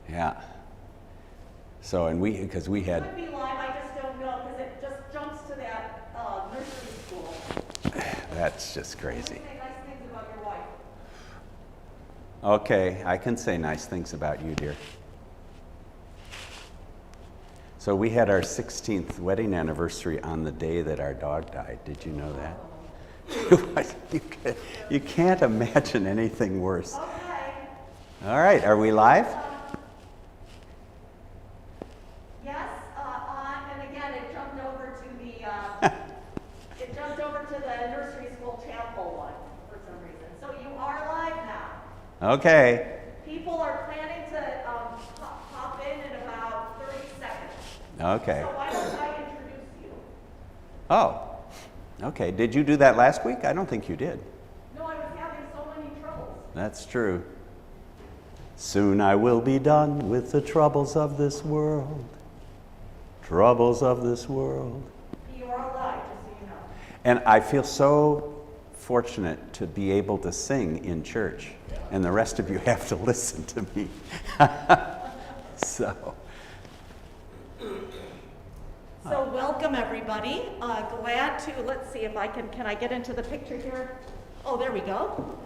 Yeah. So, and because we had... It could be live, I just don't know, because it just jumps to that nursery school. That's just crazy. Say nice things about your wife. Okay, I can say nice things about you, dear. So we had our 16th wedding anniversary on the day that our dog died. Did you know that? You can't imagine anything worse. Okay. All right, are we live? Yes, and again, it jumped over to the nursery school chapel one for some reason. So you are live now. Okay. People are planning to pop in about 30 seconds. Okay. So why don't I introduce you? Oh, okay. Did you do that last week? I don't think you did. No, I was having so many troubles. That's true. Soon I will be done with the troubles of this world. Troubles of this world. You are alive, just so you know. And I feel so fortunate to be able to sing in church, and the rest of you have to listen to me. So Welcome everybody. Glad to, let's see if I can I get into the picture here? Oh, there we go.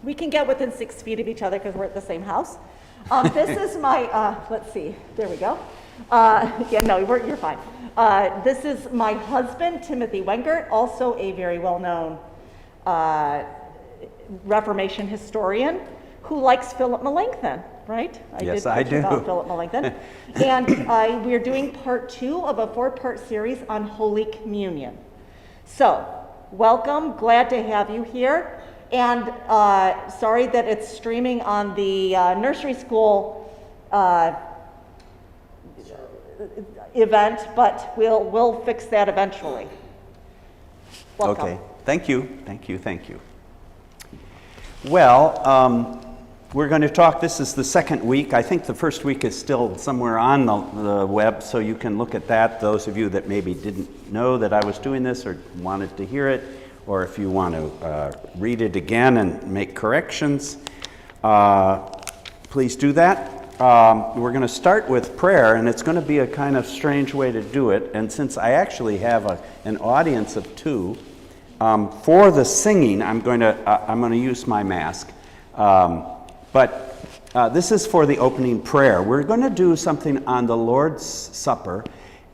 We can get within 6 feet of each other because we're at the same house. This is my, let's see, there we go. Yeah, no, you're fine. This is my husband, Timothy Wengert, also a very well-known Reformation historian who likes Philip Melanchthon, right? Yes, I do. About Philip Melanchthon. And we're doing part 2 of a 4-part series on Holy Communion. So, welcome, glad to have you here. And sorry that it's streaming on the nursery school event, but we'll fix that eventually. Welcome. Okay, thank you. Well, we're going to talk, this is the second week. I think the first week is still somewhere on the web, so you can look at that, those of you that maybe didn't know that I was doing this or wanted to hear it, or if you want to read it again and make corrections, please do that. We're going to start with prayer, and it's going to be a kind of strange way to do it. And since I actually have an audience of 2, for the singing, I'm going to use my mask. But this is for the opening prayer. We're going to do something on the Lord's Supper,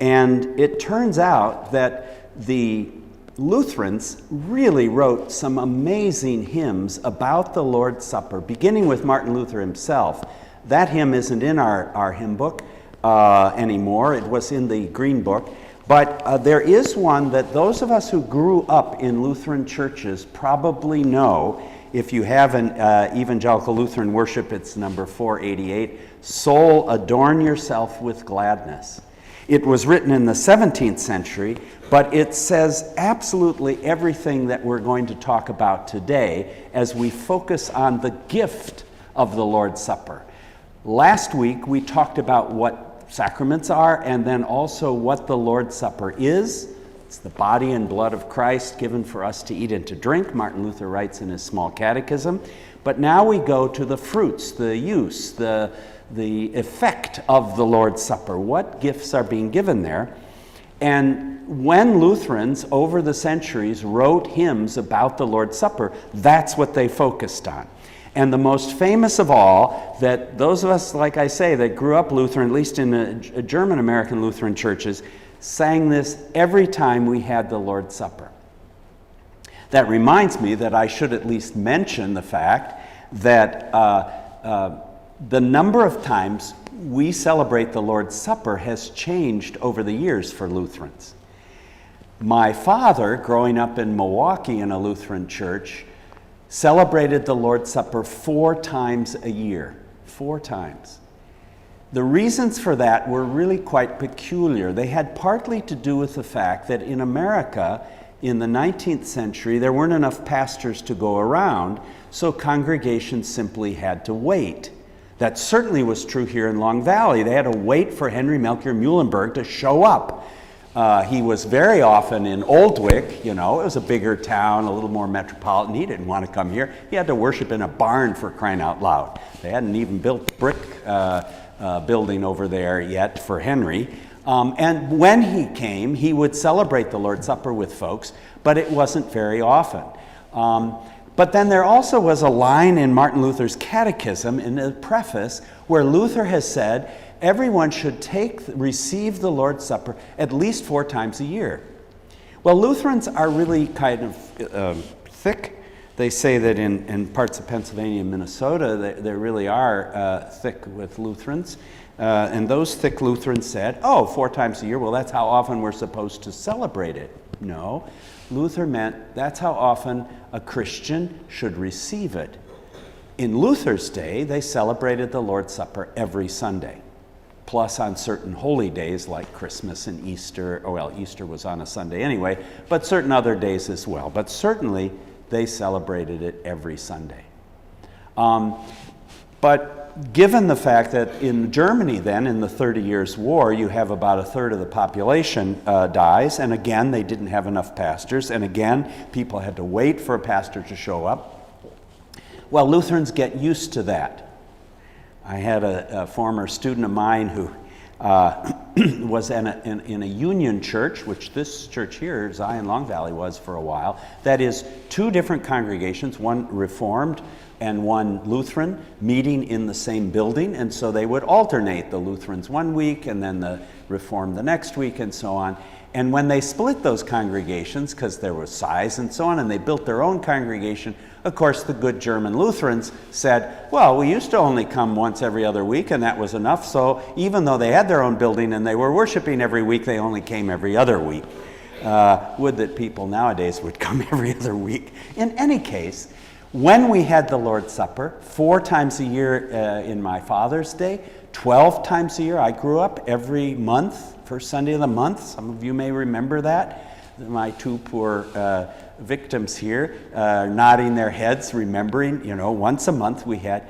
and it turns out that the Lutherans really wrote some amazing hymns about the Lord's Supper, beginning with Martin Luther himself. That hymn isn't in our hymn book anymore. It was in the Green Book. But there is one that those of us who grew up in Lutheran churches probably know. If you have an evangelical Lutheran worship, it's number 488, Soul, Adorn Yourself with Gladness. It was written in the 17th century, but it says absolutely everything that we're going to talk about today as we focus on the gift of the Lord's Supper. Last week, we talked about what sacraments are and then also what the Lord's Supper is. It's the body and blood of Christ given for us to eat and to drink, Martin Luther writes in his small catechism. But now we go to the fruits, the use, the effect of the Lord's Supper. What gifts are being given there? And when Lutherans over the centuries wrote hymns about the Lord's Supper, that's what they focused on. And the most famous of all, that those of us, like I say, that grew up Lutheran, at least in German-American Lutheran churches, sang this every time we had the Lord's Supper. That reminds me that I should at least mention the fact that the number of times we celebrate the Lord's Supper has changed over the years for Lutherans. My father, growing up in Milwaukee in a Lutheran church, celebrated the Lord's Supper 4 times a year. 4 times. The reasons for that were really quite peculiar. They had partly to do with the fact that in America, in the 19th century, there weren't enough pastors to go around, so congregations simply had to wait. That certainly was true here in Long Valley. They had to wait for Henry Melchior Muhlenberg to show up. He was very often in Oldwick, it was a bigger town, a little more metropolitan. He didn't want to come here. He had to worship in a barn, for crying out loud. They hadn't even built the brick building over there yet for Henry. And when he came, he would celebrate the Lord's Supper with folks, but it wasn't very often. But then there also was a line in Martin Luther's Catechism in the preface where Luther has said everyone should receive the Lord's Supper at least 4 times a year. Well, Lutherans are really kind of thick. They say that in parts of Pennsylvania and Minnesota, they really are thick with Lutherans. And those thick Lutherans said, 4 times a year, well, that's how often we're supposed to celebrate it. No, Luther meant that's how often a Christian should receive it. In Luther's day, they celebrated the Lord's Supper every Sunday, plus on certain holy days like Christmas and Easter. Easter was on a Sunday anyway, but certain other days as well. But certainly, they celebrated it every Sunday. But given the fact that in Germany then, in the 30 Years' War, you have about 1/3 of the population dies, and again, they didn't have enough pastors, and again, people had to wait for a pastor to show up. Well, Lutherans get used to that. I had a former student of mine who was in a union church, which this church here, Zion Long Valley, was for a while. That is 2 different congregations, one Reformed and one Lutheran, meeting in the same building, and so they would alternate, the Lutherans one week and then the Reformed the next week and so on. And when they split those congregations, because there was size and so on, and they built their own congregation, of course the good German Lutherans said, well, we used to only come once every other week and that was enough, so even though they had their own building and they were worshiping every week, they only came every other week. Would that people nowadays would come every other week. In any case, when we had the Lord's Supper, 4 times a year in my father's day, 12 times a year, I grew up every month, first Sunday of the month. Some of you may remember that. My 2 poor victims here nodding their heads, remembering, once a month we had.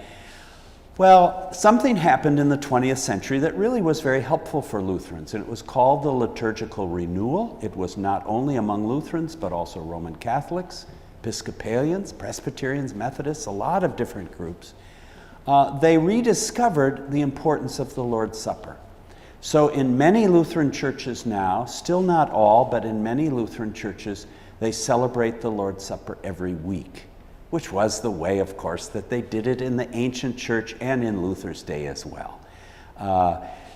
Well, something happened in the 20th century that really was very helpful for Lutherans, and it was called the Liturgical Renewal. It was not only among Lutherans, but also Roman Catholics, Episcopalians, Presbyterians, Methodists, a lot of different groups. They rediscovered the importance of the Lord's Supper. So in many Lutheran churches now, still not all, but in many Lutheran churches, they celebrate the Lord's Supper every week, which was the way, of course, that they did it in the ancient church and in Luther's day as well.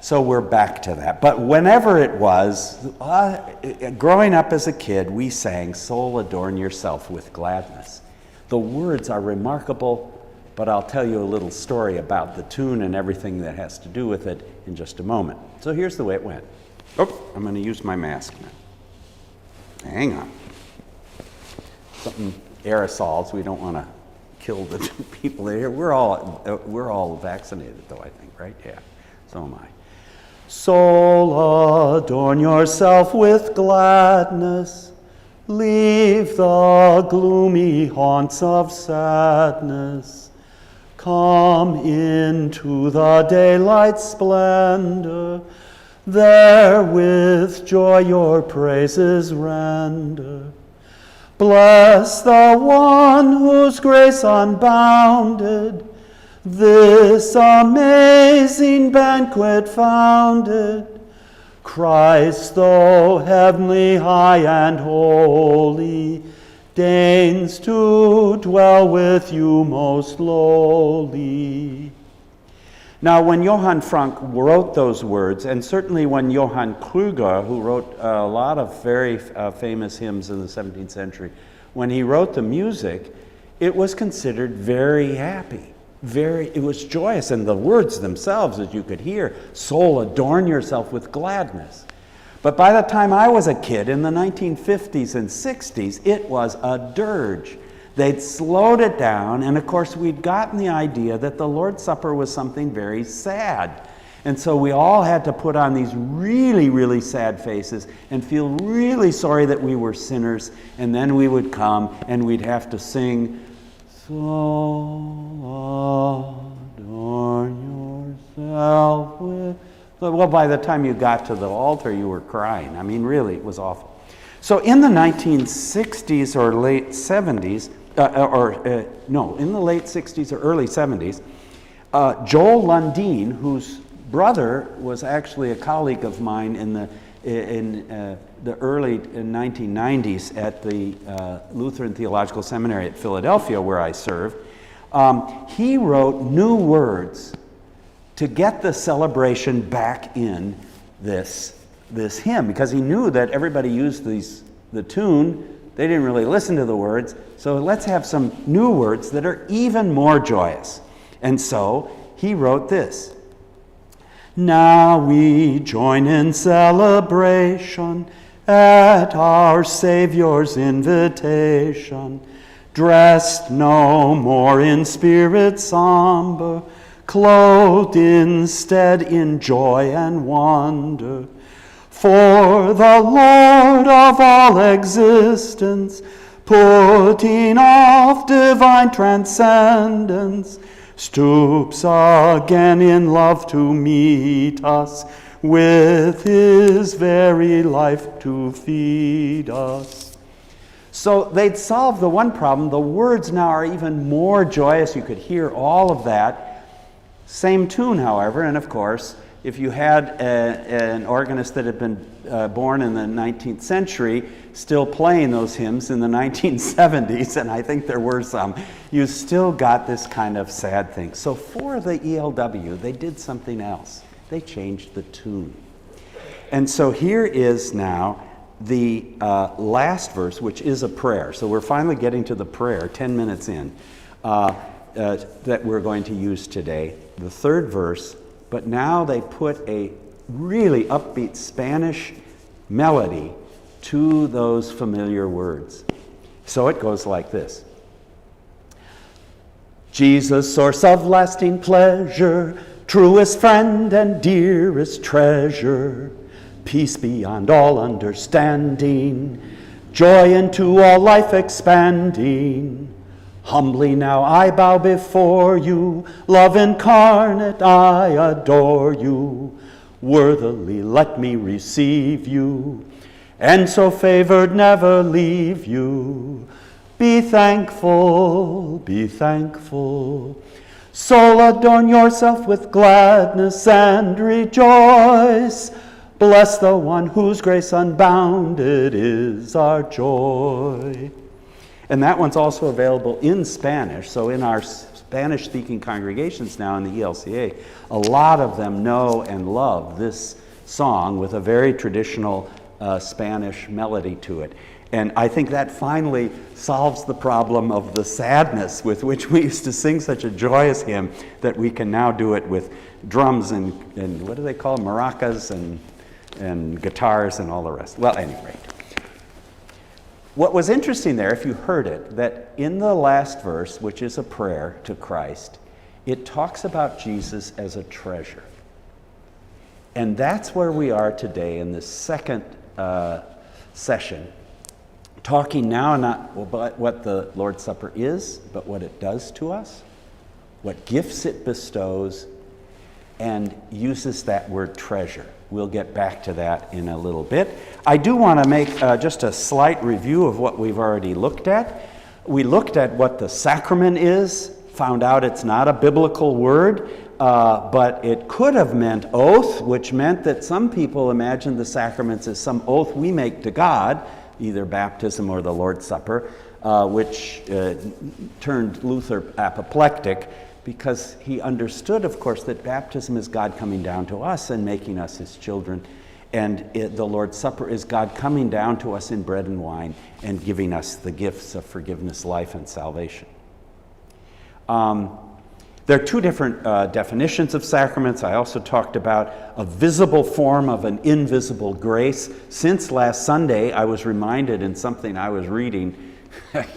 So we're back to that. But whenever it was, growing up as a kid, we sang, "Soul, adorn yourself with gladness." The words are remarkable, but I'll tell you a little story about the tune and everything that has to do with it in just a moment. So here's the way it went. I'm going to use my mask now. Hang on. Something aerosols. We don't want to kill the people here. We're all vaccinated, though, I think, right? Yeah. So am I. Soul, adorn yourself with gladness. Leave the gloomy haunts of sadness. Come into the daylight's splendor. There with joy your praises render. Bless the one whose grace unbounded this amazing banquet founded. Christ, though heavenly, high, and holy, deigns to dwell with you most lowly. Now, when Johann Franck wrote those words, and certainly when Johann Krüger, who wrote a lot of very famous hymns in the 17th century, when he wrote the music, it was considered very happy. It was joyous, and the words themselves, as you could hear, "Soul, adorn yourself with gladness." But by the time I was a kid, in the 1950s and 60s, it was a dirge. They'd slowed it down, and of course we'd gotten the idea that the Lord's Supper was something very sad. And so we all had to put on these really, really sad faces and feel really sorry that we were sinners, and then we would come and we'd have to sing, "So adorn yourself with Well, by the time you got to the altar, you were crying. I mean, really, it was awful. So in the 1960s or late 70s, in the late 60s or early 70s, Joel Lundeen, whose brother was actually a colleague of mine in the early 1990s at the Lutheran Theological Seminary at Philadelphia, where I served, he wrote new words to get the celebration back in this hymn, because he knew that everybody used the tune. They didn't really listen to the words, so let's have some new words that are even more joyous. And so he wrote this. Now we join in celebration at our Savior's invitation, dressed no more in spirit somber, clothed instead in joy and wonder. For the Lord of all existence, putting off divine transcendence, stoops again in love to meet us, with his very life to feed us. So they'd solved the one problem. The words now are even more joyous. You could hear all of that. Same tune, however, and of course, if you had an organist that had been born in the 19th century still playing those hymns in the 1970s, and I think there were some, you still got this kind of sad thing. So for the ELW, they did something else. They changed the tune. And so here is now the last verse, which is a prayer. So we're finally getting to the prayer, 10 minutes in, that we're going to use today. The third verse. But now they put a really upbeat Spanish melody to those familiar words. So it goes like this. Jesus, source of lasting pleasure, truest friend and dearest treasure, peace beyond all understanding, joy into all life expanding. Humbly now I bow before you, love incarnate, I adore you. Worthily let me receive you, and so favored never leave you. Be thankful, be thankful. Soul, adorn yourself with gladness and rejoice. Bless the one whose grace unbounded is our joy. And that one's also available in Spanish. So in our Spanish-speaking congregations now in the ELCA, a lot of them know and love this song with a very traditional Spanish melody to it. And I think that finally solves the problem of the sadness with which we used to sing such a joyous hymn, that we can now do it with drums and what do they call them? Maracas and guitars and all the rest. Well, at any rate. What was interesting there, if you heard it, that in the last verse, which is a prayer to Christ, it talks about Jesus as a treasure. And that's where we are today in this second session, talking now not about what the Lord's Supper is, but what it does to us, what gifts it bestows, and uses that word treasure. We'll get back to that in a little bit. I do want to make just a slight review of what we've already looked at. We looked at what the sacrament is, found out it's not a biblical word, but it could have meant oath, which meant that some people imagine the sacraments as some oath we make to God, either baptism or the Lord's Supper, which turned Luther apoplectic, because he understood, of course, that baptism is God coming down to us and making us his children, and the Lord's Supper is God coming down to us in bread and wine and giving us the gifts of forgiveness, life, and salvation. There are two different definitions of sacraments. I also talked about a visible form of an invisible grace. Since last Sunday, I was reminded in something I was reading,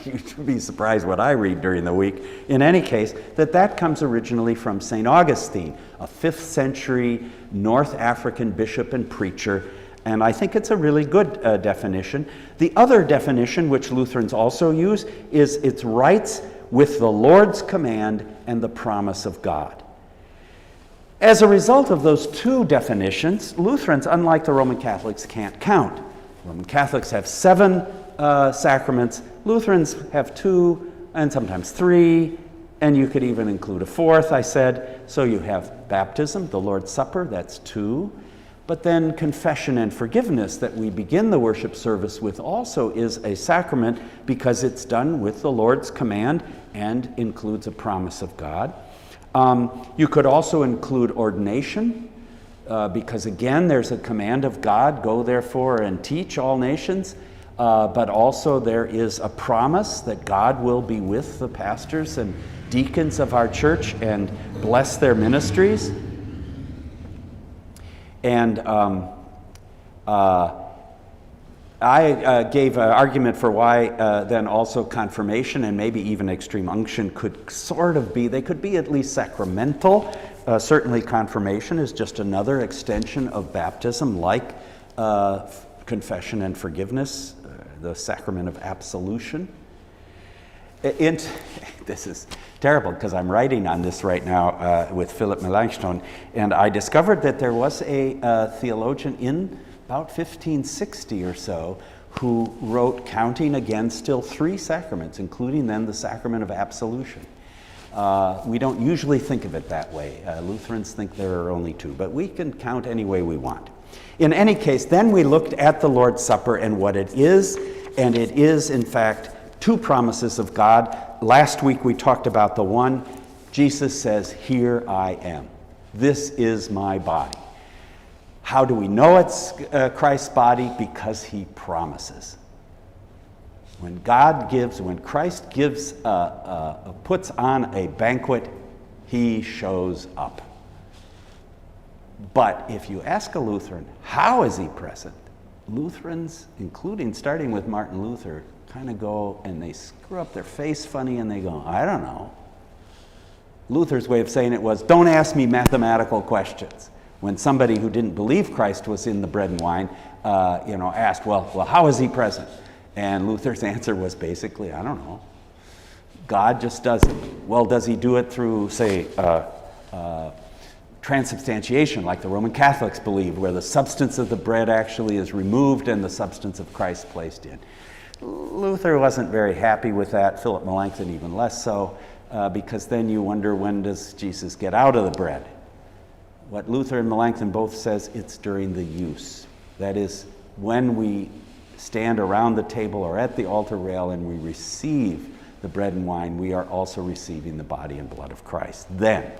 you'd be surprised what I read during the week. In any case, that comes originally from St. Augustine, a 5th century North African bishop and preacher, and I think it's a really good definition. The other definition, which Lutherans also use, is its rights with the Lord's command and the promise of God. As a result of those two definitions, Lutherans, unlike the Roman Catholics, can't count. Roman Catholics have 7 sacraments. Lutherans have 2 and sometimes 3, and you could even include a 4th, I said. So you have baptism, the Lord's Supper, that's 2. But then confession and forgiveness that we begin the worship service with also is a sacrament because it's done with the Lord's command and includes a promise of God. You could also include ordination because again there's a command of God, go therefore and teach all nations, but also there is a promise that God will be with the pastors and deacons of our church and bless their ministries. And I gave an argument for why then also confirmation and maybe even extreme unction could sort of be, they could be at least sacramental. Certainly confirmation is just another extension of baptism, like confession and forgiveness, the Sacrament of Absolution. This is terrible because I'm writing on this right now with Philip Melanchthon, and I discovered that there was a theologian in about 1560 or so who wrote counting again still 3 sacraments, including then the Sacrament of Absolution. We don't usually think of it that way. Lutherans think there are only 2, but we can count any way we want. In any case, then we looked at the Lord's Supper and what it is, and it is in fact 2 promises of God. Last week we talked about the one. Jesus says, "Here I am. This is my body." How do we know it's Christ's body? Because he promises. When Christ gives, puts on a banquet, he shows up. But if you ask a Lutheran, how is he present? Lutherans, including starting with Martin Luther, kind of go and they screw up their face funny and they go, I don't know. Luther's way of saying it was, don't ask me mathematical questions. When somebody who didn't believe Christ was in the bread and wine, asked, well, how is he present? And Luther's answer was basically, I don't know. God just does it. Well, does he do it through, say, transubstantiation, like the Roman Catholics believe, where the substance of the bread actually is removed and the substance of Christ placed in? Luther wasn't very happy with that. Philip Melanchthon even less so, because then you wonder, when does Jesus get out of the bread? What Luther and Melanchthon both says, it's during the use. That is, when we stand around the table or at the altar rail and we receive the bread and wine, we are also receiving the body and blood of Christ then.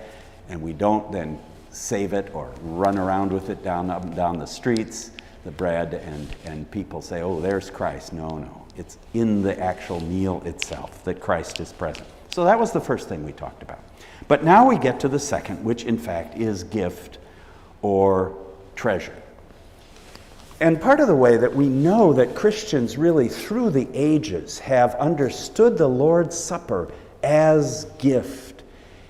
And we don't then save it or run around with it down the streets, the bread, and people say, oh, there's Christ. No. It's in the actual meal itself that Christ is present. So that was the first thing we talked about. But now we get to the second, which in fact is gift or treasure. And part of the way that we know that Christians really through the ages have understood the Lord's Supper as gift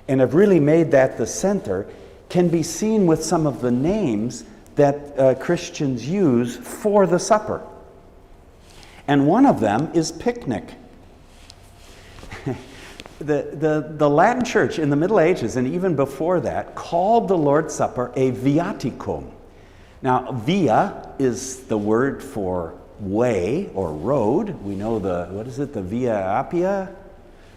and have really made that the center can be seen with some of the names that Christians use for the supper. And one of them is picnic. The Latin Church in the Middle Ages and even before that called the Lord's Supper a viaticum. Now, via is the word for way or road. We know the Via Appia?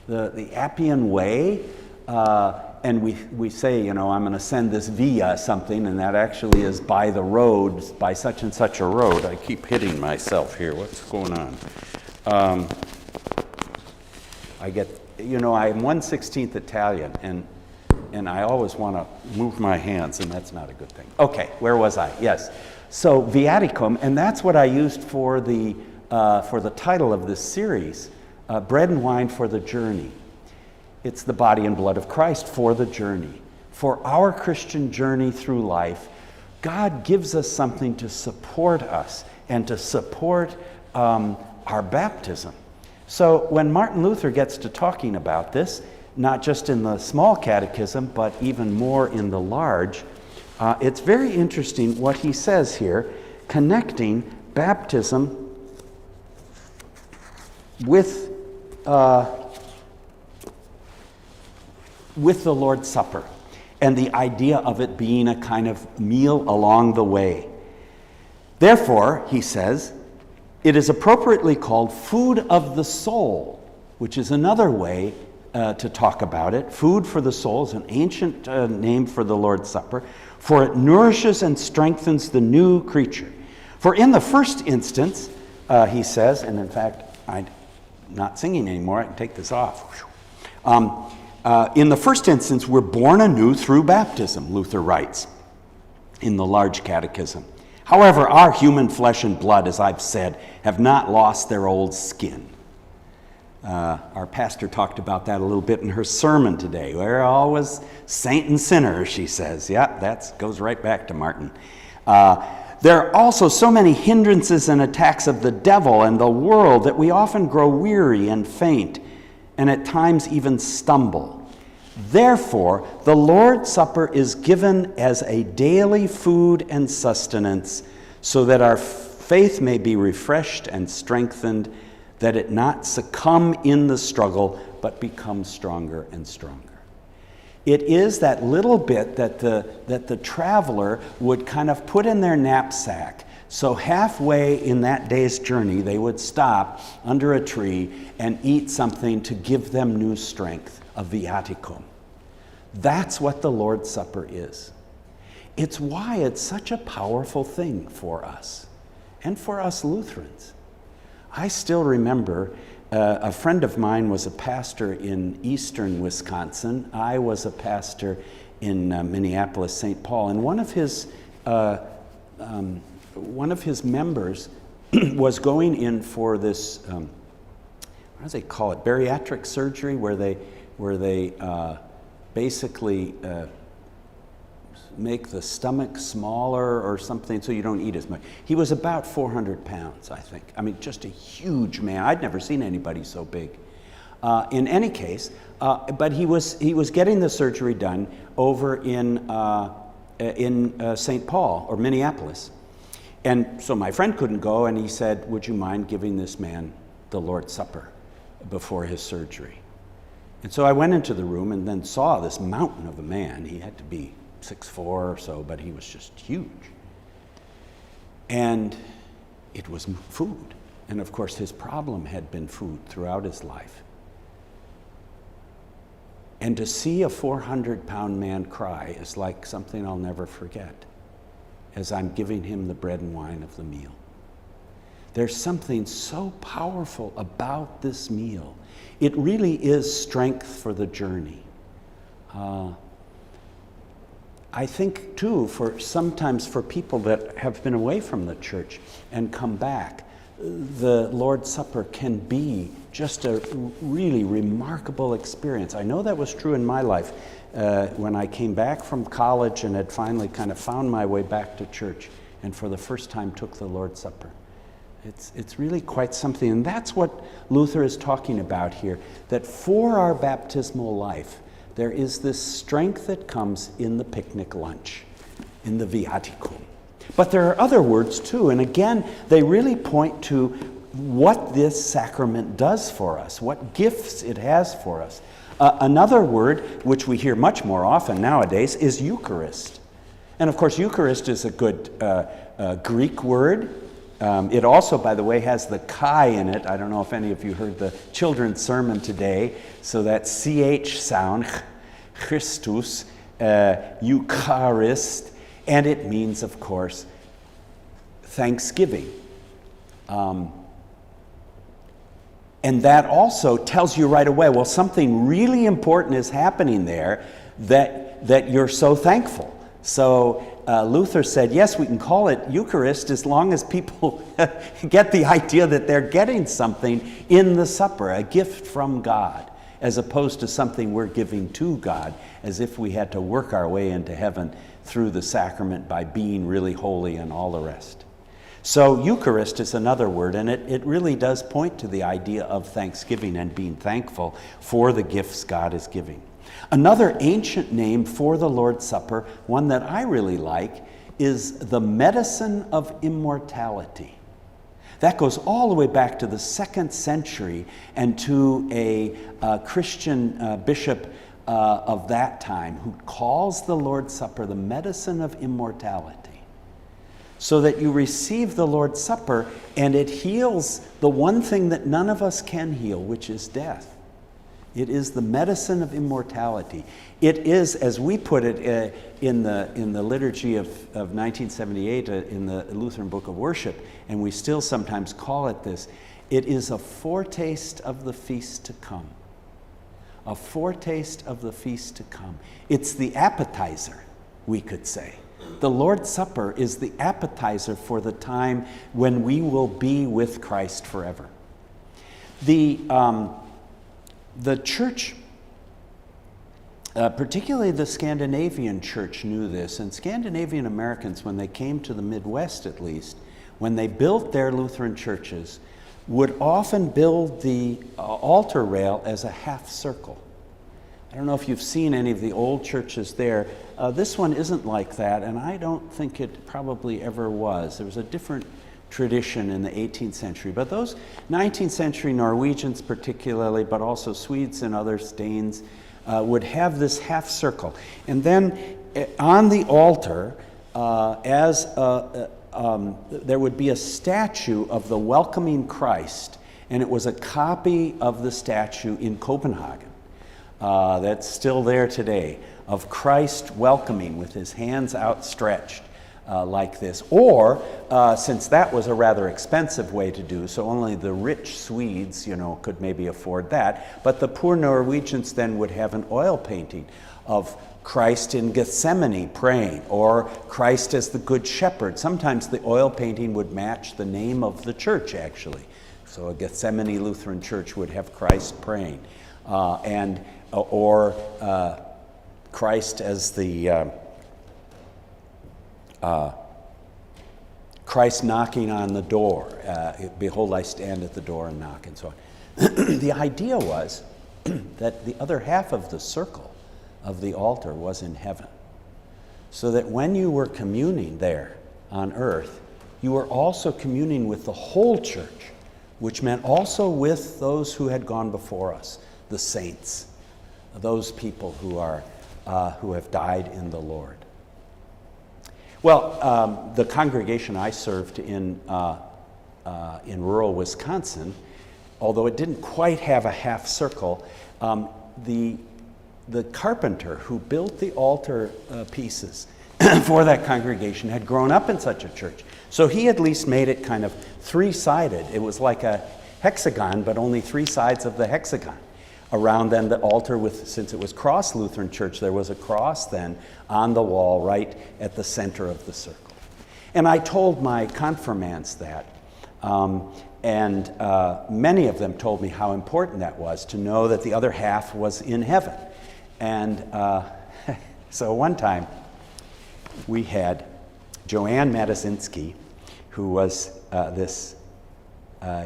The Appian Way. And we say, I'm going to send this via something, and that actually is by the road, by such and such a road. I keep hitting myself here. What's going on? I'm 1/16 Italian, and I always want to move my hands, and that's not a good thing. Okay, where was I? Yes. So viaticum, and that's what I used for the title of this series, Bread and Wine for the Journey. It's the body and blood of Christ for the journey. For our Christian journey through life, God gives us something to support us and to support our baptism. So when Martin Luther gets to talking about this, not just in the small catechism, but even more in the large, it's very interesting what he says here, connecting baptism with the Lord's Supper. and the idea of it being a kind of meal along the way. Therefore, he says, it is appropriately called food of the soul, which is another way to talk about it. Food for the soul is an ancient name for the Lord's Supper, for it nourishes and strengthens the new creature. For in the first instance, he says, and in fact, I'm not singing anymore, I can take this off. In the first instance, we're born anew through baptism, Luther writes in the large Catechism. However, our human flesh and blood, as I've said, have not lost their old skin. Our pastor talked about that a little bit in her sermon today. We're always saint and sinner, she says. Yeah, that goes right back to Martin. There are also so many hindrances and attacks of the devil and the world that we often grow weary and faint, and at times even stumble. Therefore, the Lord's Supper is given as a daily food and sustenance, so that our faith may be refreshed and strengthened, that it not succumb in the struggle, but become stronger and stronger. It is that little bit that the traveler would kind of put in their knapsack. So halfway in that day's journey, they would stop under a tree and eat something to give them new strength, a viaticum. That's what the Lord's Supper is. It's why it's such a powerful thing for us, and for us Lutherans. I still remember a friend of mine was a pastor in eastern Wisconsin. I was a pastor in Minneapolis, St. Paul, and one of his members was going in for this, what do they call it, bariatric surgery, where they basically make the stomach smaller or something so you don't eat as much. He was about 400 pounds, I think. I mean, just a huge man. I'd never seen anybody so big. In any case, but he was getting the surgery done over in St. Paul or Minneapolis. And so my friend couldn't go, and he said, would you mind giving this man the Lord's Supper before his surgery? And so I went into the room and then saw this mountain of a man. He had to be 6'4" or so, but he was just huge. And it was food. And of course, his problem had been food throughout his life. And to see a 400-pound man cry is like something I'll never forget, as I'm giving him the bread and wine of the meal. There's something so powerful about this meal. It really is strength for the journey. I think, too, sometimes for people that have been away from the church and come back, the Lord's Supper can be just a really remarkable experience. I know that was true in my life when I came back from college and had finally kind of found my way back to church and for the first time took the Lord's Supper. It's really quite something, and that's what Luther is talking about here, that for our baptismal life, there is this strength that comes in the picnic lunch, in the viaticum. But there are other words too, and again, they really point to what this sacrament does for us, what gifts it has for us. Another word, which we hear much more often nowadays, is Eucharist. And of course, Eucharist is a good Greek word. It also, by the way, has the chi in it. I don't know if any of you heard the children's sermon today. So that CH sound, Christus, Eucharist, and it means, of course, thanksgiving. And that also tells you right away, well, something really important is happening there that you're so thankful. So Luther said, yes, we can call it Eucharist as long as people get the idea that they're getting something in the supper, a gift from God, as opposed to something we're giving to God, as if we had to work our way into heaven through the sacrament by being really holy and all the rest. So Eucharist is another word, and it really does point to the idea of thanksgiving and being thankful for the gifts God is giving. Another ancient name for the Lord's Supper, one that I really like, is the medicine of immortality. That goes all the way back to the 2nd century and to a Christian bishop of that time who calls the Lord's Supper the medicine of immortality, so that you receive the Lord's Supper and it heals the one thing that none of us can heal, which is death. It is the medicine of immortality. It is, as we put it in the liturgy of 1978 in the Lutheran Book of Worship, and we still sometimes call it this, it is a foretaste of the feast to come. A foretaste of the feast to come. It's the appetizer, we could say. The Lord's Supper is the appetizer for the time when we will be with Christ forever. The church, particularly the Scandinavian church, knew this, and Scandinavian Americans, when they came to the Midwest at least, when they built their Lutheran churches, would often build the altar rail as a half circle. I don't know if you've seen any of the old churches there. This one isn't like that, and I don't think it probably ever was. There was a different tradition in the 18th century, but those 19th century Norwegians particularly, but also Swedes and other Danes, would have this half circle. And then on the altar, there would be a statue of the welcoming Christ, and it was a copy of the statue in Copenhagen that's still there today, of Christ welcoming with his hands outstretched like this. Or, since that was a rather expensive way to do, so only the rich Swedes, could maybe afford that, but the poor Norwegians then would have an oil painting of Christ in Gethsemane praying, or Christ as the Good Shepherd. Sometimes the oil painting would match the name of the church, actually. So a Gethsemane Lutheran church would have Christ praying, or Christ as the Christ knocking on the door. Behold, I stand at the door and knock, and so on. The idea was that the other half of the circle of the altar was in heaven, so that when you were communing there on earth, you were also communing with the whole church, which meant also with those who had gone before us, the saints, those people who have died in the Lord. Well, the congregation I served in rural Wisconsin, although it didn't quite have a half circle, the carpenter who built the altar pieces for that congregation had grown up in such a church. So he at least made it kind of three-sided. It was like a hexagon, but only three sides of the hexagon. Around then the altar, since it was Cross Lutheran Church, there was a cross then on the wall right at the center of the circle. And I told my confirmants that, and many of them told me how important that was, to know that the other half was in heaven. And so one time we had Joanne Matazinski, who was this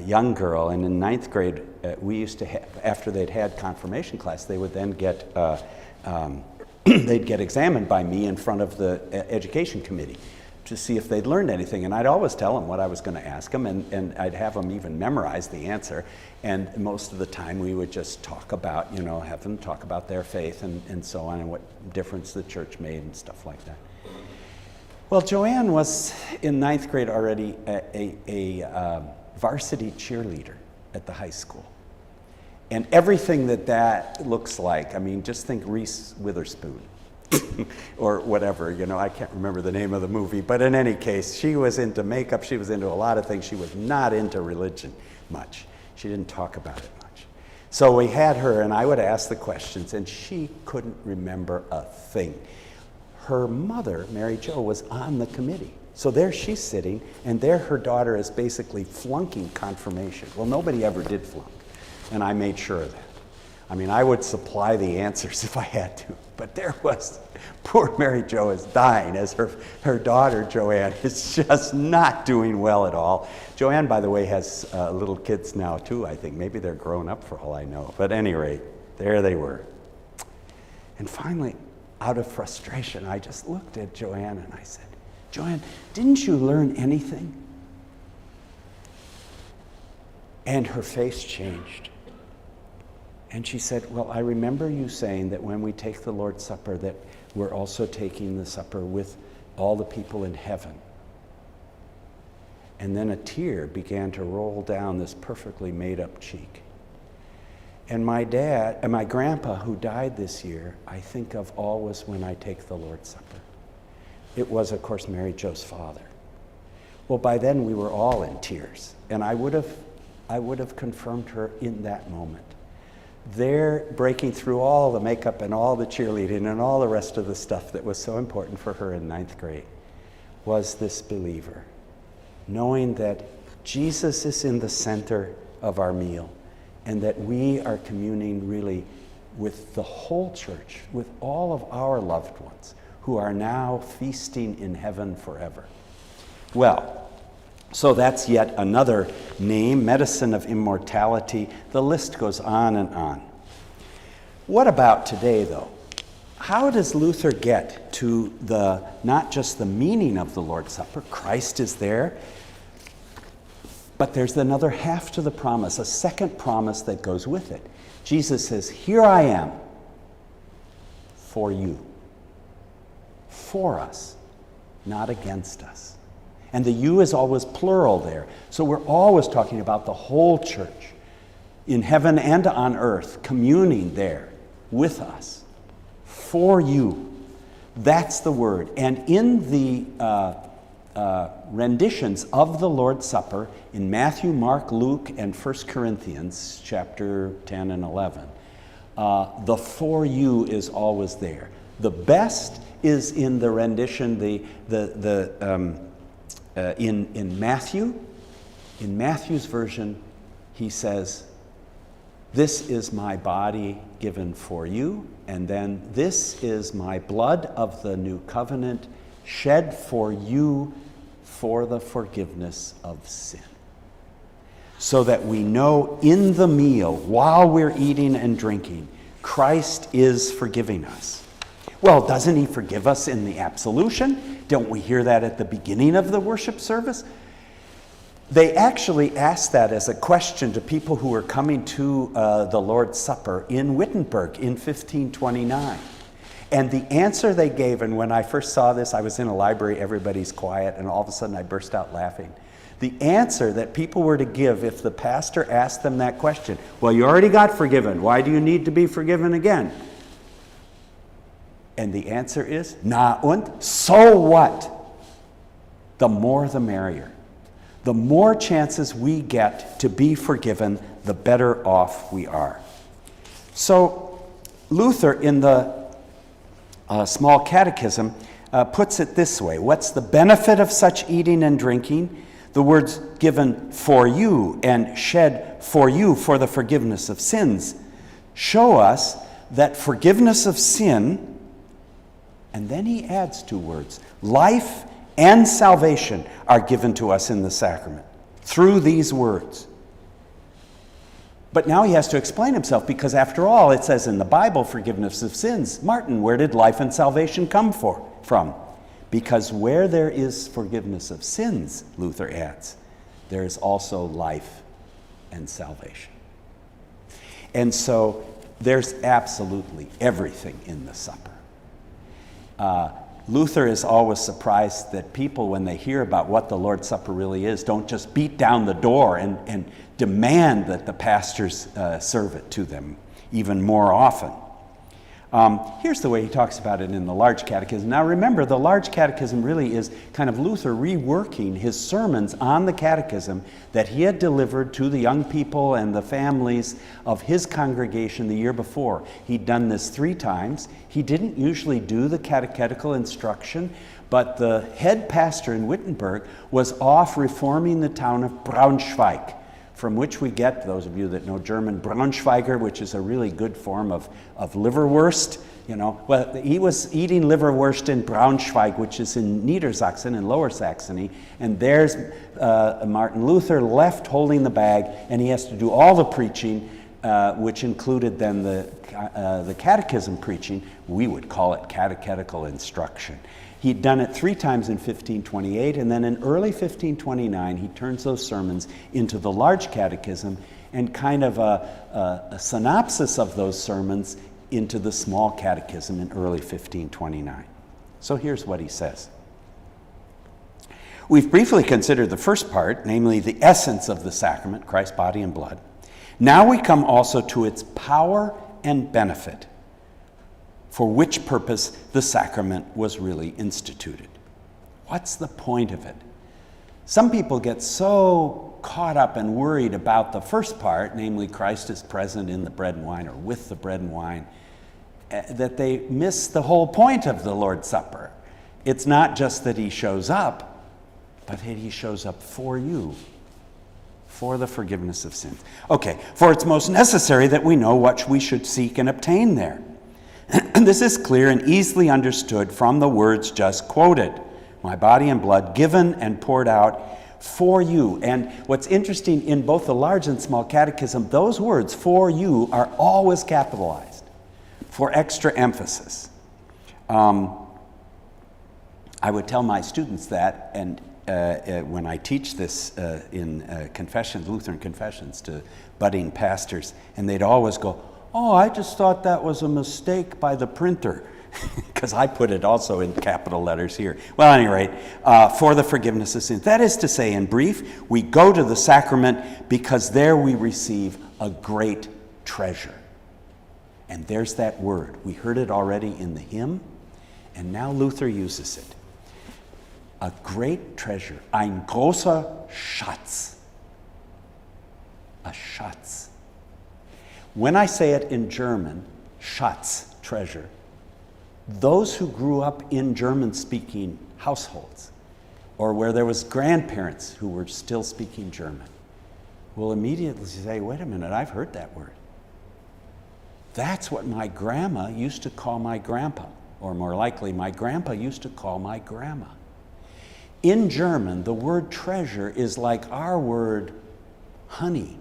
young girl, and in ninth grade we used to have, after they'd had confirmation class, they would then get they'd get examined by me in front of the education committee to see if they'd learned anything. And I'd always tell them what I was going to ask them, and I'd have them even memorize the answer. And most of the time we would just talk about, have them talk about their faith and so on, and what difference the church made and stuff like that. Well, Joanne was in ninth grade already a varsity cheerleader at the high school. And everything that looks like, just think Reese Witherspoon or whatever, I can't remember the name of the movie, but in any case, she was into makeup, she was into a lot of things. She was not into religion much. She didn't talk about it much. So we had her, and I would ask the questions, and she couldn't remember a thing. Her mother, Mary Jo, was on the committee. So there she's sitting, and there her daughter is basically flunking confirmation. Well, nobody ever did flunk, and I made sure of that. I would supply the answers if I had to, but there was, poor Mary Jo is dying as her daughter, Joanne, is just not doing well at all. Joanne, by the way, has little kids now too, I think. Maybe they're grown up for all I know. But at any rate, there they were. And finally, out of frustration, I just looked at Joanne and I said, Joanne, didn't you learn anything? And her face changed. And she said, well, I remember you saying that when we take the Lord's Supper, that we're also taking the supper with all the people in heaven. And then a tear began to roll down this perfectly made-up cheek. And my grandpa, who died this year, I think of always when I take the Lord's Supper. It was, of course, Mary Jo's father. Well, by then we were all in tears, and I would have confirmed her in that moment. There, breaking through all the makeup and all the cheerleading and all the rest of the stuff that was so important for her in 9th grade, was this believer, knowing that Jesus is in the center of our meal, and that we are communing really with the whole church, with all of our loved ones who are now feasting in heaven forever. Well, so that's yet another name, medicine of immortality. The list goes on and on. What about today, though? How does Luther get to not just the meaning of the Lord's Supper? Christ is there. But there's another half to the promise, a second promise that goes with it. Jesus says, here I am for you. For us, not against us. And the you is always plural there. So we're always talking about the whole church in heaven and on earth, communing there with us. For you. That's the word. And in the renditions of the Lord's Supper in Matthew, Mark, Luke, and 1 Corinthians chapter 10 and 11, the for you is always there. The best is in the rendition in Matthew. In Matthew's version, he says, this is my body given for you, and then this is my blood of the new covenant shed for you for the forgiveness of sin. So that we know in the meal, while we're eating and drinking, Christ is forgiving us. Well, doesn't he forgive us in the absolution? Don't we hear that at the beginning of the worship service? They actually asked that as a question to people who were coming to the Lord's Supper in Wittenberg in 1529. And the answer they gave, and when I first saw this, I was in a library, everybody's quiet, and all of a sudden I burst out laughing. The answer that people were to give if the pastor asked them that question, well, you already got forgiven. Why do you need to be forgiven again? And the answer is, na und, so what? The more the merrier. The more chances we get to be forgiven, the better off we are. So Luther in the Small Catechism puts it this way. What's the benefit of such eating and drinking? The words given for you and shed for you for the forgiveness of sins show us that forgiveness of sin, and then he adds two words, life and salvation are given to us in the sacrament through these words. But now he has to explain himself, because after all, it says in the Bible, forgiveness of sins. Martin, where did life and salvation come from? Because where there is forgiveness of sins, Luther adds, there is also life and salvation. And so there's absolutely everything in the supper. Luther is always surprised that people, when they hear about what the Lord's Supper really is, don't just beat down the door and demand that the pastors serve it to them even more often. Here's the way he talks about it in the Large Catechism. Now remember, the Large Catechism really is kind of Luther reworking his sermons on the Catechism that he had delivered to the young people and the families of his congregation the year before. He'd done this 3 times. He didn't usually do the catechetical instruction, but the head pastor in Wittenberg was off reforming the town of Braunschweig, from which we get, those of you that know German, Braunschweiger, which is a really good form of liverwurst. You know, well, he was eating liverwurst in Braunschweig, which is in Niedersachsen, in Lower Saxony, and there's Martin Luther left holding the bag, and he has to do all the preaching, which included then the catechism preaching. We would call it catechetical instruction. He'd done it 3 times in 1528, and then in early 1529, he turns those sermons into the Large Catechism, and kind of a synopsis of those sermons into the small catechism in early 1529. So here's what he says. We've briefly considered the first part, namely the essence of the sacrament, Christ's body and blood. Now we come also to its power and benefit, for which purpose the sacrament was really instituted. What's the point of it? Some people get so caught up and worried about the first part, namely Christ is present in the bread and wine or with the bread and wine, that they miss the whole point of the Lord's Supper. It's not just that he shows up, but that he shows up for you, for the forgiveness of sins. Okay, for it's most necessary that we know what we should seek and obtain there. This is clear and easily understood from the words just quoted. My body and blood given and poured out for you. And what's interesting, in both the large and small catechism, those words, for you, are always capitalized for extra emphasis. I would tell my students that, and when I teach this in confessions, Lutheran confessions, to budding pastors, and they'd always go, oh, I just thought that was a mistake by the printer, because I put it also in capital letters here. Well, at any rate, for the forgiveness of sins. That is to say, in brief, we go to the sacrament because there we receive a great treasure. And there's that word. We heard it already in the hymn, and now Luther uses it. A great treasure. Ein großer Schatz. A Schatz. When I say it in German, Schatz, treasure, those who grew up in German-speaking households, or where there was grandparents who were still speaking German, will immediately say, wait a minute, I've heard that word. That's what my grandma used to call my grandpa, or more likely, my grandpa used to call my grandma. In German, the word treasure is like our word honey,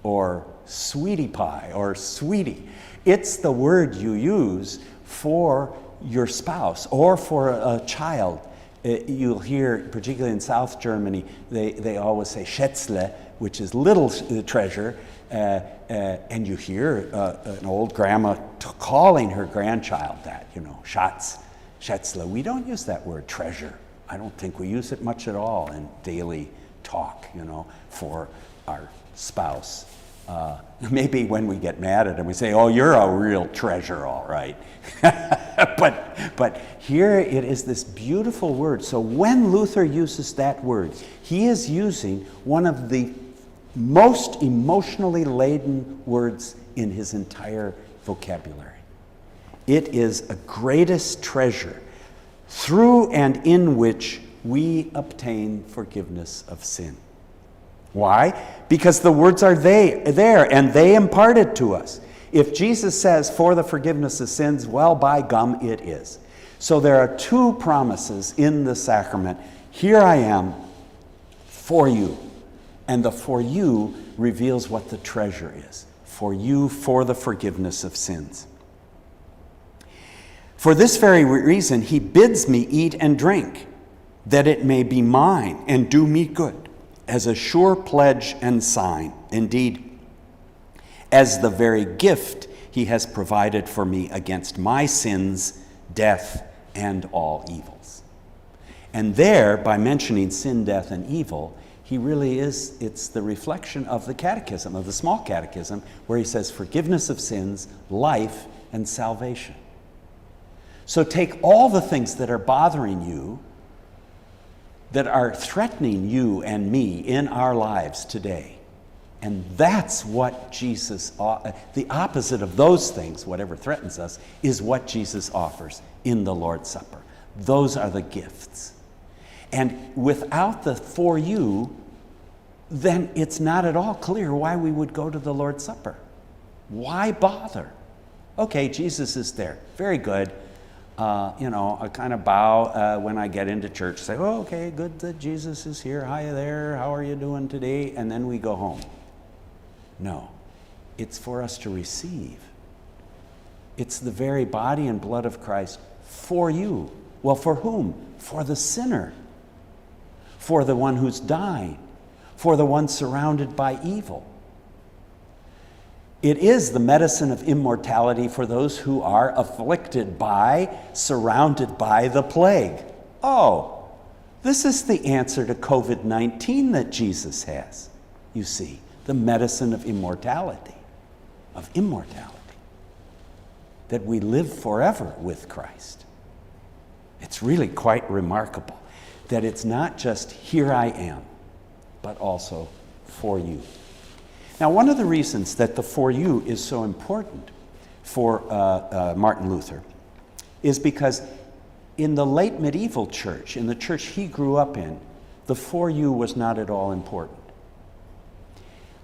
or sweetie pie, or sweetie. It's the word you use for your spouse or for a child. You'll hear, particularly in South Germany, they always say Schätzle, which is little treasure, and you hear an old grandma calling her grandchild that, Schatz, Schätzle. We don't use that word treasure. I don't think we use it much at all in daily talk, for our spouse. Maybe when we get mad at him, we say, oh, you're a real treasure, all right. but here it is this beautiful word. So when Luther uses that word, he is using one of the most emotionally laden words in his entire vocabulary. It is a greatest treasure through and in which we obtain forgiveness of sin. Why? Because the words are there, and they impart it to us. If Jesus says, for the forgiveness of sins, well, by gum, it is. So there are two promises in the sacrament. Here I am for you. And the for you reveals what the treasure is. For you, for the forgiveness of sins. For this very reason, he bids me eat and drink, that it may be mine and do me good, as a sure pledge and sign, indeed, as the very gift he has provided for me against my sins, death, and all evils. And there, by mentioning sin, death, and evil, he really is, it's the reflection of the catechism, of the small catechism, where he says forgiveness of sins, life, and salvation. So take all the things that are bothering you, that are threatening you and me in our lives today. And that's what Jesus, the opposite of those things, whatever threatens us, is what Jesus offers in the Lord's Supper. Those are the gifts. And without the for you, then it's not at all clear why we would go to the Lord's Supper. Why bother? Okay, Jesus is there. Very good. I kind of bow when I get into church, say, oh, okay, good that Jesus is here. Hi there, how are you doing today? And then we go home. No, it's for us to receive. It's the very body and blood of Christ for you. Well, for whom? For the sinner. For the one who's dying. For the one surrounded by evil. It is the medicine of immortality for those who are afflicted by, surrounded by the plague. Oh, this is the answer to COVID-19 that Jesus has, you see, the medicine of immortality, that we live forever with Christ. It's really quite remarkable that it's not just here I am, but also for you. Now, one of the reasons that the for you is so important for Martin Luther is because in the late medieval church, in the church he grew up in, the for you was not at all important.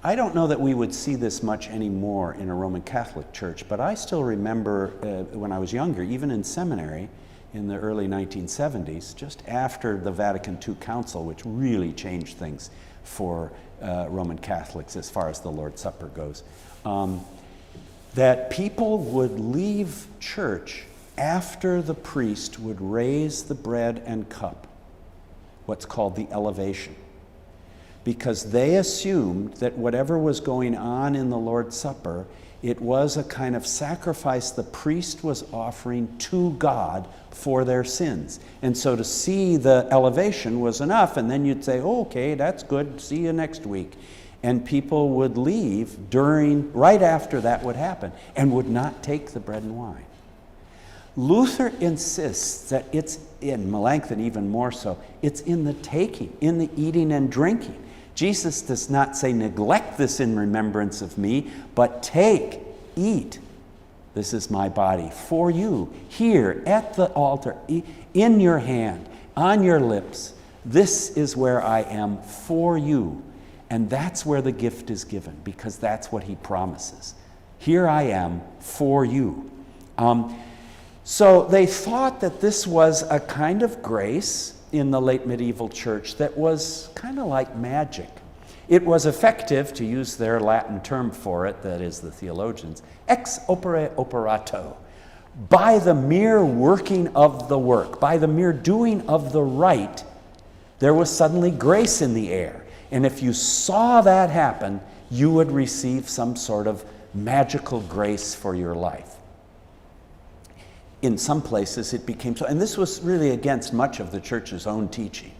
I don't know that we would see this much anymore in a Roman Catholic church, but I still remember when I was younger, even in seminary in the early 1970s, just after the Vatican II Council, which really changed things for Roman Catholics as far as the Lord's Supper goes, that people would leave church after the priest would raise the bread and cup, what's called the elevation, because they assumed that whatever was going on in the Lord's Supper, it was a kind of sacrifice the priest was offering to God for their sins. And so to see the elevation was enough, and then you'd say, oh, okay, that's good, see you next week. And people would leave right after that would happen, and would not take the bread and wine. Luther insists that it's, in Melanchthon even more so, it's in the taking, in the eating and drinking. Jesus does not say, neglect this in remembrance of me, but take, eat. This is my body for you, here at the altar, in your hand, on your lips. This is where I am for you. And that's where the gift is given, because that's what he promises. Here I am for you. So they thought that this was a kind of grace in the late medieval church that was kind of like magic. It was effective, to use their Latin term for it, that is the theologians, ex opere operato. By the mere working of the work, by the mere doing of the rite, there was suddenly grace in the air. And if you saw that happen, you would receive some sort of magical grace for your life. In some places it became so, and this was really against much of the church's own teaching,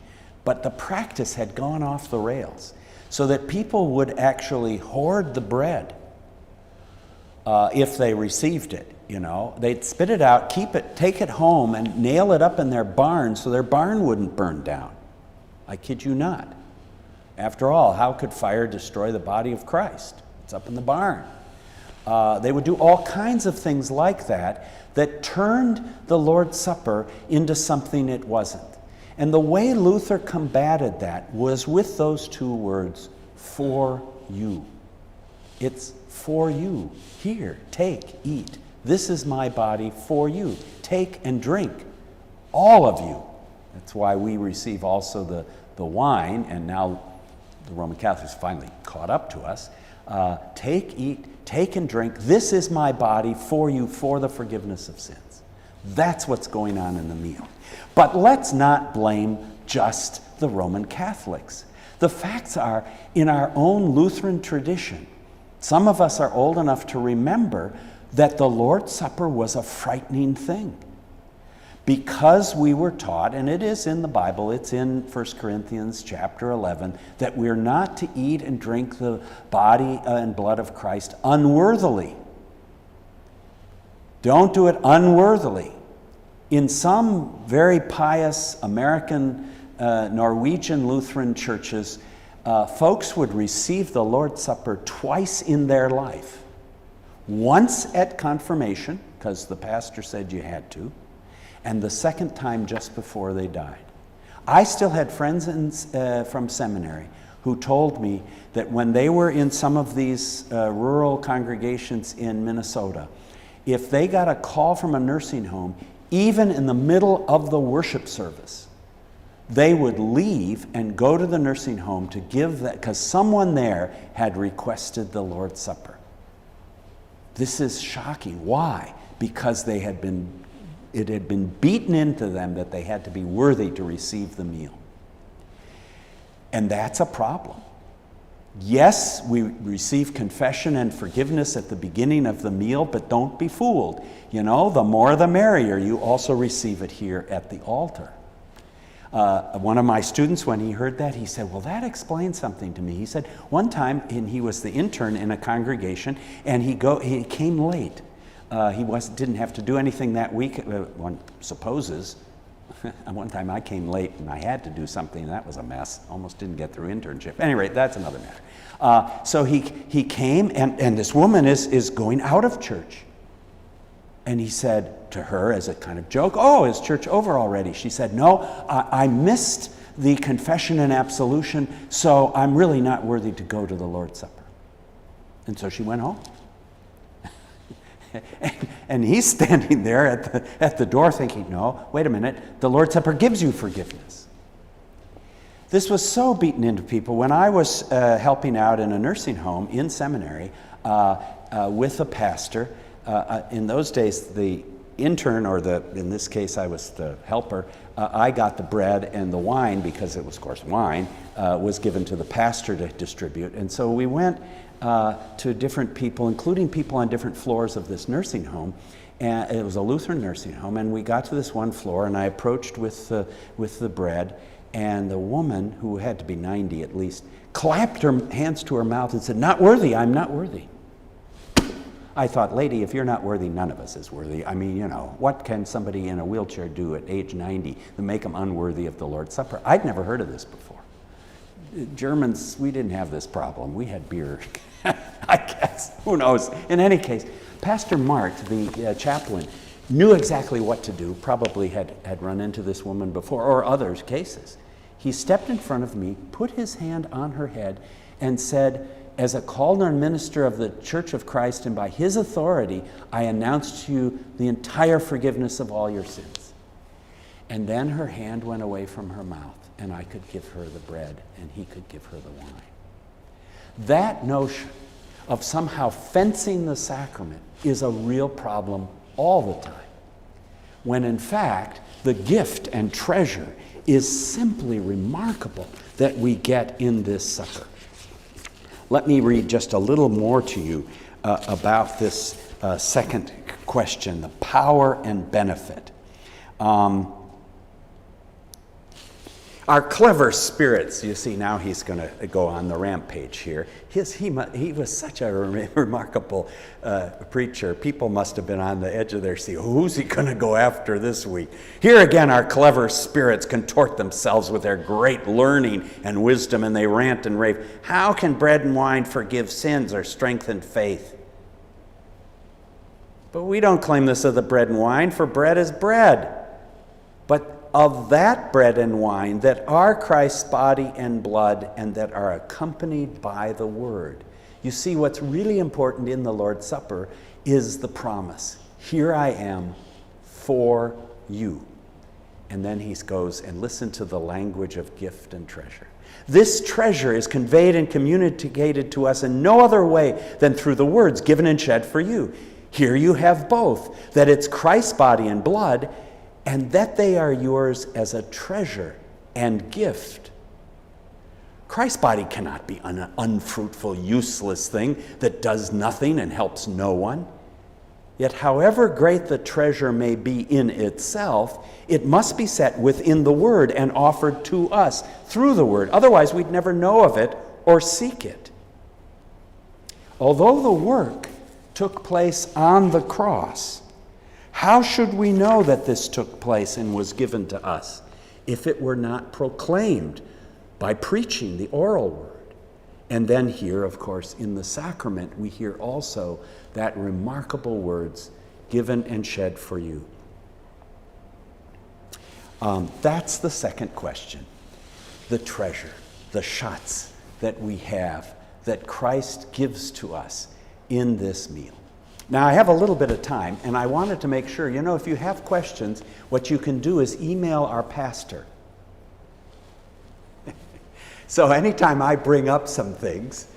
but the practice had gone off the rails, so that people would actually hoard the bread if they received it. You know, they'd spit it out, keep it, take it home, and nail it up in their barn so their barn wouldn't burn down. I kid you not. After all, how could fire destroy the body of Christ? It's up in the barn. They would do all kinds of things like that turned the Lord's Supper into something it wasn't. And the way Luther combated that was with those two words, for you. It's for you. Here, take, eat. This is my body for you. Take and drink, all of you. That's why we receive also the wine, and now the Roman Catholics finally caught up to us. Take, eat, take and drink. This is my body for you for the forgiveness of sins. That's what's going on in the meal. But let's not blame just the Roman Catholics. The facts are, in our own Lutheran tradition, some of us are old enough to remember that the Lord's Supper was a frightening thing. Because we were taught, and it is in the Bible, it's in 1 Corinthians chapter 11, that we're not to eat and drink the body and blood of Christ unworthily. Don't do it unworthily. In some very pious American, Norwegian Lutheran churches, folks would receive the Lord's Supper twice in their life. Once at confirmation, because the pastor said you had to, and the second time just before they died. I still had friends from seminary who told me that when they were in some of these rural congregations in Minnesota, if they got a call from a nursing home, even in the middle of the worship service, they would leave and go to the nursing home to give that, because someone there had requested the Lord's Supper. This is shocking. Why? Because it had been beaten into them that they had to be worthy to receive the meal. And that's a problem. Yes, we receive confession and forgiveness at the beginning of the meal, but don't be fooled. You know, the more the merrier. You also receive it here at the altar. One of my students, when he heard that, he said, well, that explains something to me. He said, one time, and he was the intern in a congregation, and he came late. He didn't have to do anything that week, one supposes. One time I came late and I had to do something, and that was a mess. Almost didn't get through internship. Anyway, that's another matter. So he came, and this woman is going out of church. And he said to her as a kind of joke, oh, is church over already? She said, no, I missed the confession and absolution, so I'm really not worthy to go to the Lord's Supper. And so she went home. And he's standing there at the door thinking, no, wait a minute, the Lord's Supper gives you forgiveness. This was so beaten into people. When I was helping out in a nursing home in seminary with a pastor, in those days, the intern, or in this case, I was the helper, I got the bread and the wine, because it was, of course, wine, was given to the pastor to distribute. And so we went to different people, including people on different floors of this nursing home. And it was a Lutheran nursing home, and we got to this one floor, and I approached with the bread, and the woman, who had to be 90 at least, clapped her hands to her mouth and said, not worthy, I'm not worthy. I thought, lady, if you're not worthy, none of us is worthy. I mean, you know, what can somebody in a wheelchair do at age 90 to make them unworthy of the Lord's Supper? I'd never heard of this before. Germans, we didn't have this problem. We had beer, I guess. Who knows? In any case, Pastor Mart, the chaplain, knew exactly what to do, probably had run into this woman before, or others' cases. He stepped in front of me, put his hand on her head, and said, as a called on minister of the Church of Christ, and by his authority, I announce to you the entire forgiveness of all your sins. And then her hand went away from her mouth, and I could give her the bread, and he could give her the wine. That notion of somehow fencing the sacrament is a real problem all the time, when in fact the gift and treasure is simply remarkable that we get in this supper. Let me read just a little more to you about this second question, the power and benefit. Our clever spirits, you see, now he's going to go on the rampage here. He was such a remarkable preacher. People must have been on the edge of their seat. Who's he going to go after this week? Here again, our clever spirits contort themselves with their great learning and wisdom, and they rant and rave. How can bread and wine forgive sins or strengthen faith? But we don't claim this of the bread and wine, for bread is bread. But of that bread and wine that are Christ's body and blood, and that are accompanied by the word. You see, what's really important in the Lord's Supper is the promise. Here I am for you. And then he goes and listen to the language of gift and treasure. This treasure is conveyed and communicated to us in no other way than through the words given and shed for you. Here you have both, that it's Christ's body and blood, and that they are yours as a treasure and gift. Christ's body cannot be an unfruitful, useless thing that does nothing and helps no one. Yet however great the treasure may be in itself, it must be set within the Word and offered to us through the Word. Otherwise, we'd never know of it or seek it. Although the work took place on the cross, how should we know that this took place and was given to us if it were not proclaimed by preaching the oral word? And then here, of course, in the sacrament, we hear also that remarkable words, given and shed for you. That's the second question. The treasure, the schatz that we have, that Christ gives to us in this meal. Now, I have a little bit of time, and I wanted to make sure, if you have questions, what you can do is email our pastor. So anytime I bring up some things,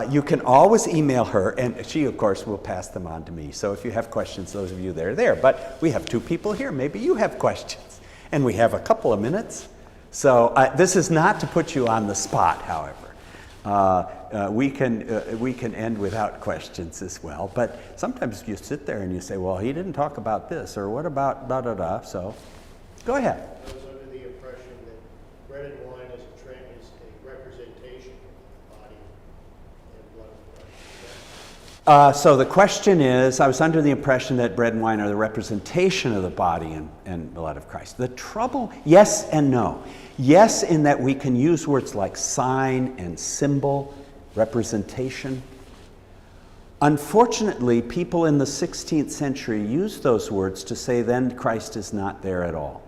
you can always email her, and she, of course, will pass them on to me. So if you have questions, those of you that are there. But we have two people here. Maybe you have questions. And we have a couple of minutes. So this is not to put you on the spot, however. we can end without questions as well. But sometimes you sit there and you say, well, he didn't talk about this, or what about da-da-da, so go ahead. I was under the impression that bread and wine is a representation of the body and blood of Christ. So the question is, I was under the impression that bread and wine are the representation of the body and blood of Christ. The trouble, yes and no. Yes, in that we can use words like sign and symbol, representation. Unfortunately, people in the 16th century used those words to say then Christ is not there at all.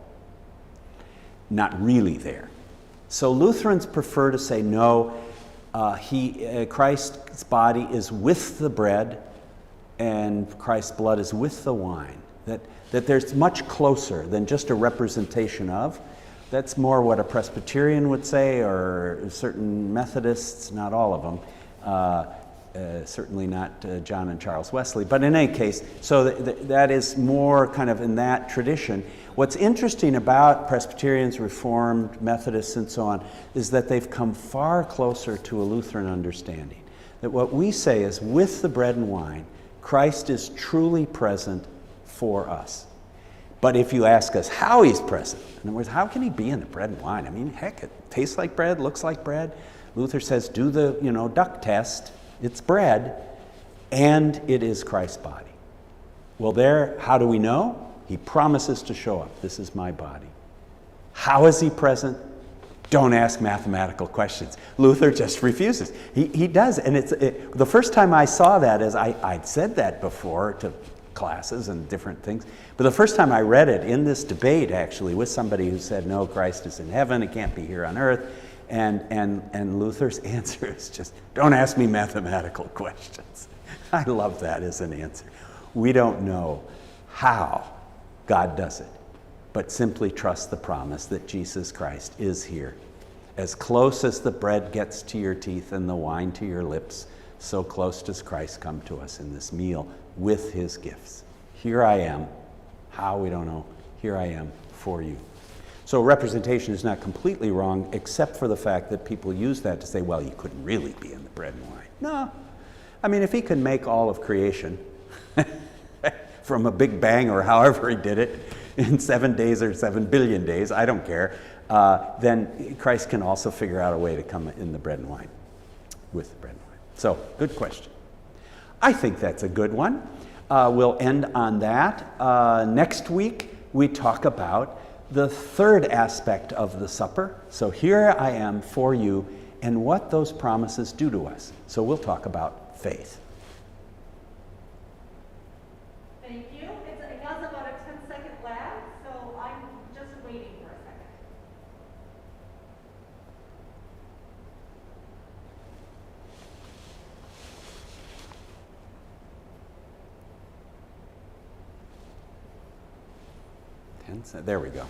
Not really there. So Lutherans prefer to say no, Christ's body is with the bread and Christ's blood is with the wine. That there's much closer than just a representation of. That's more what a Presbyterian would say, or certain Methodists, not all of them, certainly not John and Charles Wesley. But in any case, so that is more kind of in that tradition. What's interesting about Presbyterians, Reformed, Methodists, and so on, is that they've come far closer to a Lutheran understanding. That what we say is, with the bread and wine, Christ is truly present for us. But if you ask us how he's present, in other words, how can he be in the bread and wine? I mean, heck, it tastes like bread, looks like bread. Luther says, do the, duck test. It's bread, and it is Christ's body. Well, there, how do we know? He promises to show up. This is my body. How is he present? Don't ask mathematical questions. Luther just refuses. He does, and the first time I saw that, is I'd said that before to classes and different things. But the first time I read it in this debate, actually, with somebody who said, no, Christ is in heaven, it can't be here on earth, and Luther's answer is just, don't ask me mathematical questions. I love that as an answer. We don't know how God does it, but simply trust the promise that Jesus Christ is here. As close as the bread gets to your teeth and the wine to your lips, so close does Christ come to us in this meal with his gifts. Here I am. How, we don't know. Here I am for you. So representation is not completely wrong, except for the fact that people use that to say, well, you couldn't really be in the bread and wine. No. I mean, if he can make all of creation from a big bang or however he did it in 7 days or 7 billion days, I don't care, then Christ can also figure out a way to come in the bread and wine, with the bread and wine. So, good question. I think that's a good one. We'll end on that. Next week, we talk about the third aspect of the supper. So here I am for you, and what those promises do to us. So we'll talk about faith. Thank you. It has about a 10-second lag, so I'm just waiting for a second. There we go.